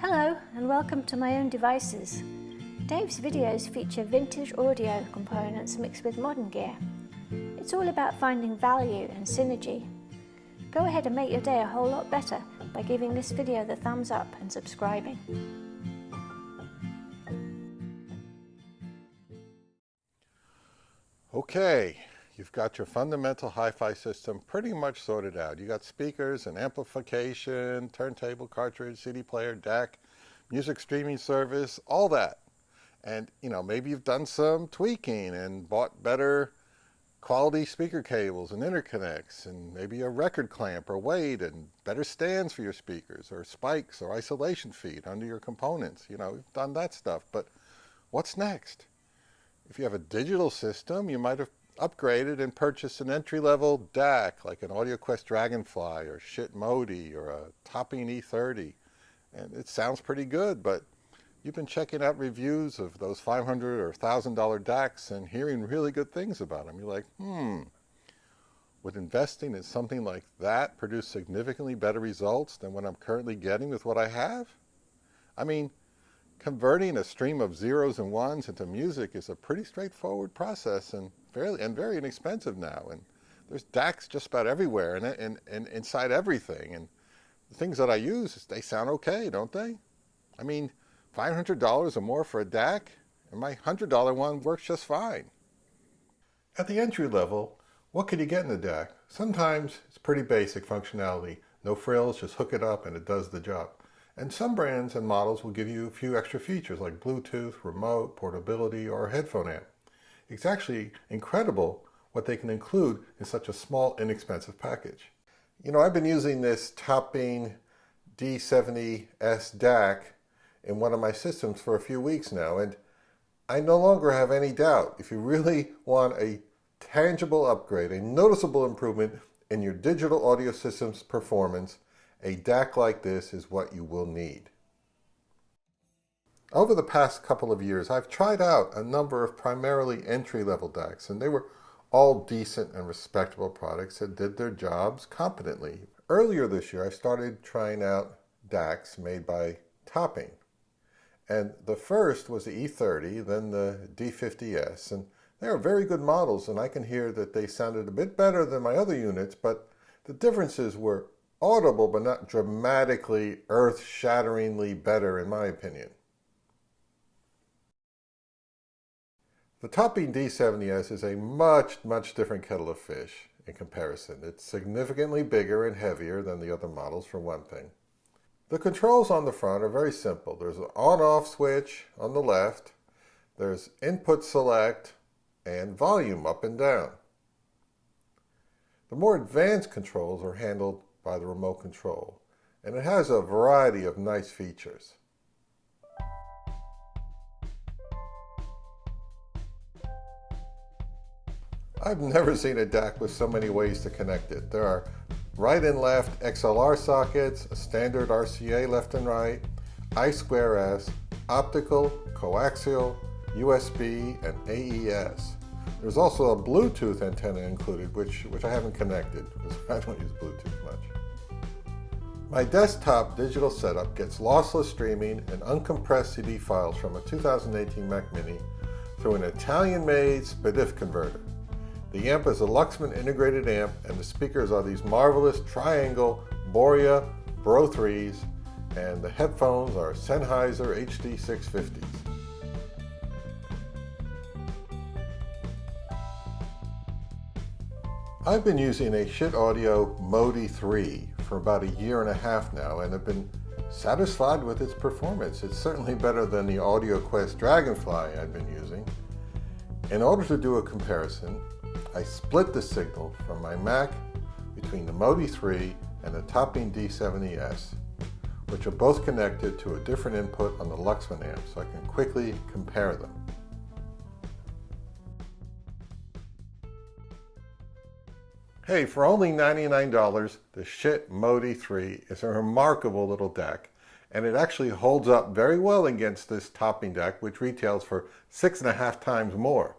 Hello and welcome to My Own Devices. Dave's videos feature vintage audio components mixed with modern gear. It's all about finding value and synergy. Go ahead and make your day a whole lot better by giving this video the thumbs up and subscribing. Okay, you've got your fundamental hi-fi system pretty much sorted out. You got speakers and amplification, turntable, cartridge, CD player, DAC, music streaming service, all that. And maybe you've done some tweaking and bought better quality speaker cables and interconnects, and maybe a record clamp or weight and better stands for your speakers, or spikes or isolation feet under your components. You've done that stuff, but what's next? If you have a digital system, you might have upgraded and purchased an entry-level DAC like an AudioQuest Dragonfly or Shit Modi or a Topping E30. And it sounds pretty good, but you've been checking out reviews of those $500 or $1,000 DACs and hearing really good things about them. You're like, would investing in something like that produce significantly better results than what I'm currently getting with what I have? I mean, converting a stream of zeros and ones into music is a pretty straightforward process and very inexpensive now. And there's DACs just about everywhere and inside everything. And the things that I use, they sound okay, don't they? I mean, $500 or more for a DAC, and my $100 one works just fine. At the entry level, what can you get in a DAC? Sometimes it's pretty basic functionality. No frills, just hook it up and it does the job. And some brands and models will give you a few extra features like Bluetooth, remote, portability, or a headphone amp. It's actually incredible what they can include in such a small, inexpensive package. I've been using this Topping D70s DAC in one of my systems for a few weeks now, and I no longer have any doubt. If you really want a tangible upgrade, a noticeable improvement in your digital audio system's performance, a DAC like this is what you will need. Over the past couple of years, I've tried out a number of primarily entry-level DACs, and they were all decent and respectable products that did their jobs competently. Earlier this year, I started trying out DACs made by Topping. And the first was the E30, then the D70s, and they are very good models, and I can hear that they sounded a bit better than my other units, but the differences were audible but not dramatically, earth-shatteringly better in my opinion. The Topping D70s is a much different kettle of fish in comparison. It's significantly bigger and heavier than the other models, for one thing. The controls on the front are very simple. There's an on-off switch on the left, there's input select, and volume up and down. The more advanced controls are handled by the remote control, and it has a variety of nice features. I've never seen a DAC with so many ways to connect it. There are right and left XLR sockets, a standard RCA left and right, I2S, optical, coaxial, USB, and AES. There's also a Bluetooth antenna included, which I haven't connected because I don't use Bluetooth much. My desktop digital setup gets lossless streaming and uncompressed CD files from a 2018 Mac Mini through an Italian-made SPDIF converter. The amp is a Luxman integrated amp, and the speakers are these marvelous triangle Boria Bro 3s, and the headphones are Sennheiser HD 650s. I've been using a Shit Audio Modi 3 for about a year and a half now, and have been satisfied with its performance. It's certainly better than the AudioQuest Dragonfly I've been using. In order to do a comparison, I split the signal from my Mac between the Modi 3 and the Topping D70s, which are both connected to a different input on the Luxman amp, so I can quickly compare them. Hey, for only $99, the Shit Modi 3 is a remarkable little DAC, and it actually holds up very well against this Topping DAC, which retails for 6.5 times more.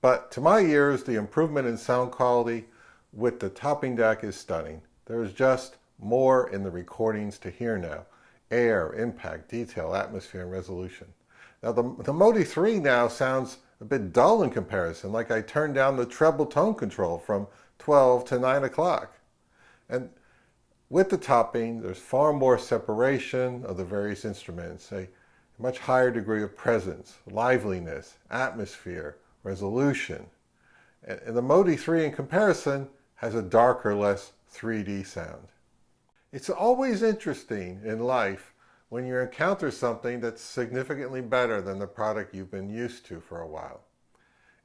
But to my ears, the improvement in sound quality with the Topping DAC is stunning. There's just more in the recordings to hear now. air, impact, detail, atmosphere, and resolution. Now the Modi 3 now sounds a bit dull in comparison, like I turned down the treble tone control from 12 to 9 o'clock. And with the topping, there's far more separation of the various instruments, a much higher degree of presence, liveliness, atmosphere, resolution. And the Modi 3 in comparison has a darker, less 3D sound. It's always interesting in life when you encounter something that's significantly better than the product you've been used to for a while.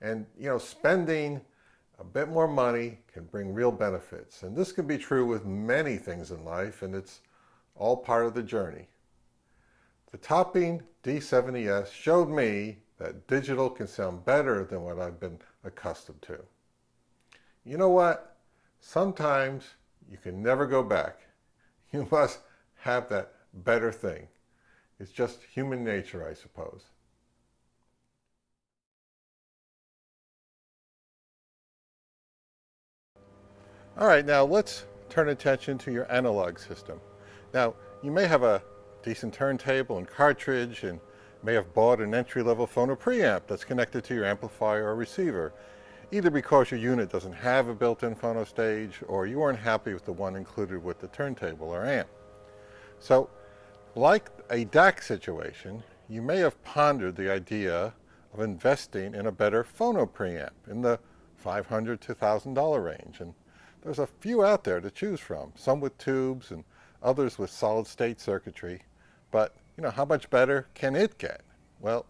And, spending a bit more money can bring real benefits. And this can be true with many things in life, and it's all part of the journey. The Topping D70s showed me that digital can sound better than what I've been accustomed to. You know what? Sometimes you can never go back. You must have that better thing. It's just human nature, I suppose. All right, now let's turn attention to your analog system. Now, you may have a decent turntable and cartridge and may have bought an entry-level phono preamp that's connected to your amplifier or receiver, either because your unit doesn't have a built-in phono stage or you weren't happy with the one included with the turntable or amp. So, like a DAC situation, you may have pondered the idea of investing in a better phono preamp in the $500 to $1,000 range. And there's a few out there to choose from, some with tubes and others with solid-state circuitry. But, how much better can it get? Well,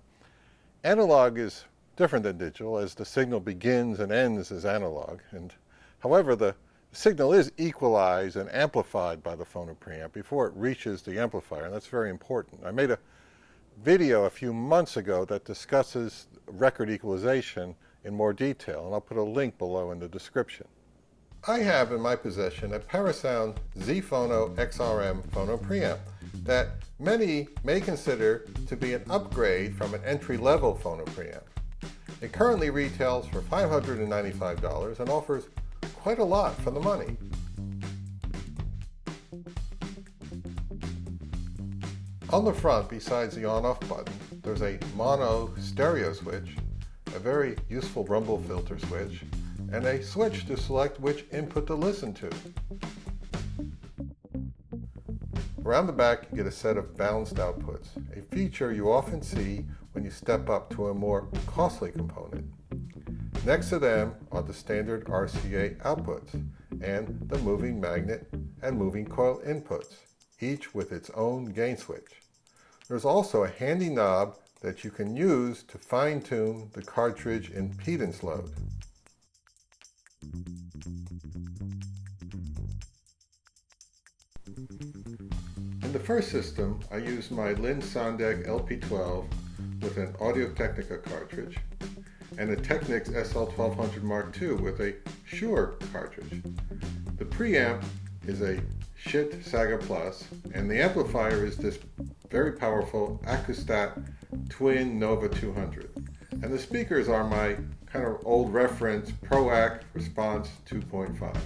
analog is different than digital, as the signal begins and ends as analog. And however, the signal is equalized and amplified by the phono preamp before it reaches the amplifier, and that's very important. I made a video a few months ago that discusses record equalization in more detail, and I'll put a link below in the description. I have in my possession a Parasound Zphono XRM phono preamp that many may consider to be an upgrade from an entry-level phono preamp. It currently retails for $595 and offers quite a lot for the money. On the front, besides the on-off button, there's a mono stereo switch, a very useful rumble filter switch, and a switch to select which input to listen to. Around the back, you get a set of balanced outputs, a feature you often see when you step up to a more costly component. Next to them are the standard RCA outputs and the moving magnet and moving coil inputs, each with its own gain switch. There's also a handy knob that you can use to fine-tune the cartridge impedance load. In the first system, I used my Lin Sondek LP12 with an Audio-Technica cartridge and a Technics SL1200 Mark II with a Shure cartridge. The preamp is a Schiit Saga Plus, and the amplifier is this very powerful Acoustat Twin Nova 200. And the speakers are my kind of old reference ProAc Response 2.5s.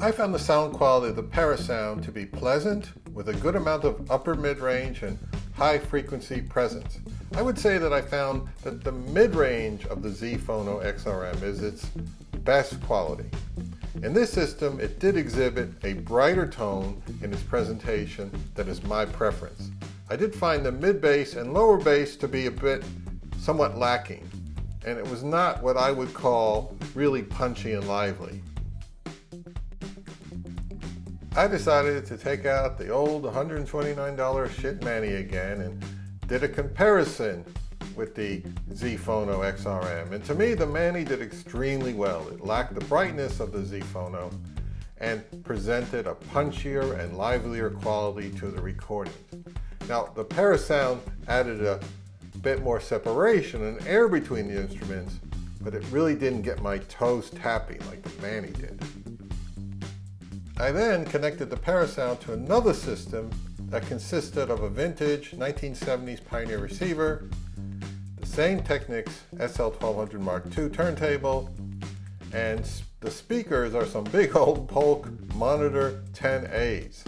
I found the sound quality of the Parasound to be pleasant, with a good amount of upper mid-range and high frequency presence. I would say that I found that the mid-range of the Zphono XRM is its best quality. In this system, it did exhibit a brighter tone in its presentation that is my preference. I did find the mid-bass and lower bass to be a bit somewhat lacking, and it was not what I would call really punchy and lively. I decided to take out the old $129 Schiit Manny again and did a comparison with the Zphono XRM. And to me, the Manny did extremely well. It lacked the brightness of the Zphono and presented a punchier and livelier quality to the recordings. Now, the Parasound added a bit more separation and air between the instruments, but it really didn't get my toes tapping like the Manny did. I then connected the Parasound to another system that consisted of a vintage 1970s Pioneer receiver, the same Technics SL1200 Mark II turntable, and the speakers are some big old Polk Monitor 10As.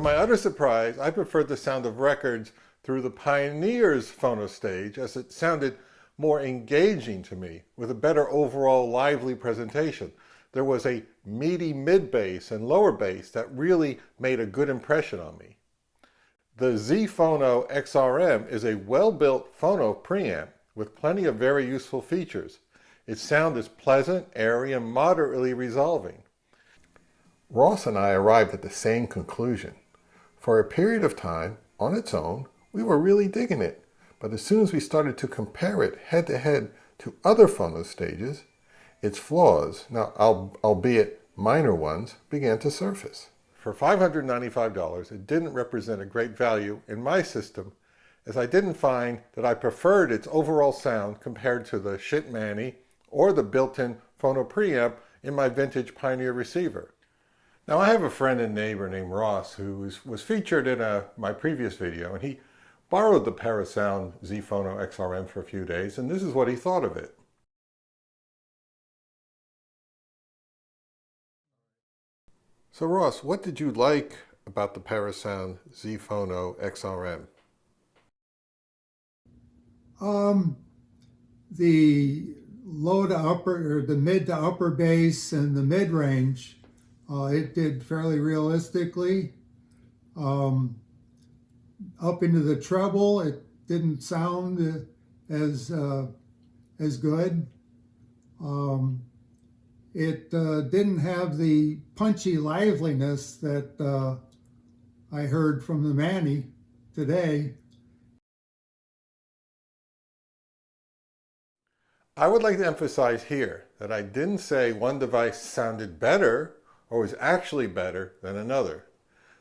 To my utter surprise, I preferred the sound of records through the Pioneer's phono stage, as it sounded more engaging to me, with a better overall lively presentation. There was a meaty mid-bass and lower bass that really made a good impression on me. The Zphono XRM is a well-built phono preamp with plenty of very useful features. Its sound is pleasant, airy, and moderately resolving. Ross and I arrived at the same conclusion. For a period of time, on its own, we were really digging it, but as soon as we started to compare it head-to-head to other phono stages, its flaws, now albeit minor ones, began to surface. For $595, it didn't represent a great value in my system, as I didn't find that I preferred its overall sound compared to the Shitmanny or the built-in phono preamp in my vintage Pioneer receiver. Now, I have a friend and neighbor named Ross who was featured in my previous video, and he borrowed the Parasound Zphono XRM for a few days, and this is what he thought of it. So Ross, what did you like about the Parasound Zphono XRM? The low to upper, or the mid to upper bass and the mid range, it did fairly realistically. Up into the treble, it didn't sound as good. It didn't have the punchy liveliness that I heard from the Manny today. I would like to emphasize here that I didn't say one device sounded better or was actually better than another.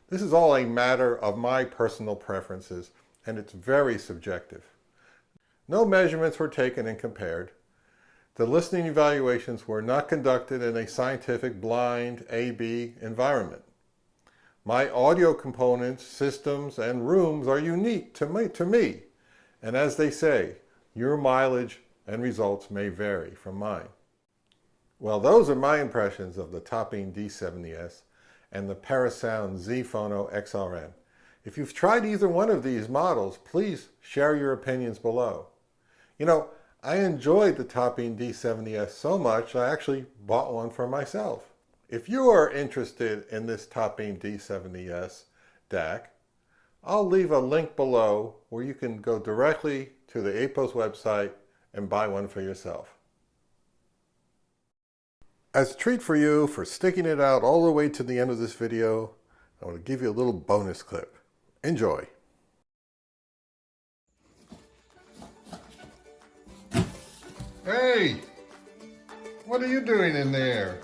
This is all a matter of my personal preferences, and it's very subjective. No measurements were taken and compared. The listening evaluations were not conducted in a scientific blind A/B environment. My audio components, systems, and rooms are unique to me, and as they say, your mileage and results may vary from mine. Well, those are my impressions of the Topping D70s and the Parasound Zphono XRM. If you've tried either one of these models, please share your opinions below. You know, I enjoyed the Topping D70s so much, I actually bought one for myself. If you are interested in this Topping D70s DAC, I'll leave a link below where you can go directly to the APOS website and buy one for yourself. As a treat for you for sticking it out all the way to the end of this video, I want to give you a little bonus clip. Enjoy. Hey, what are you doing in there?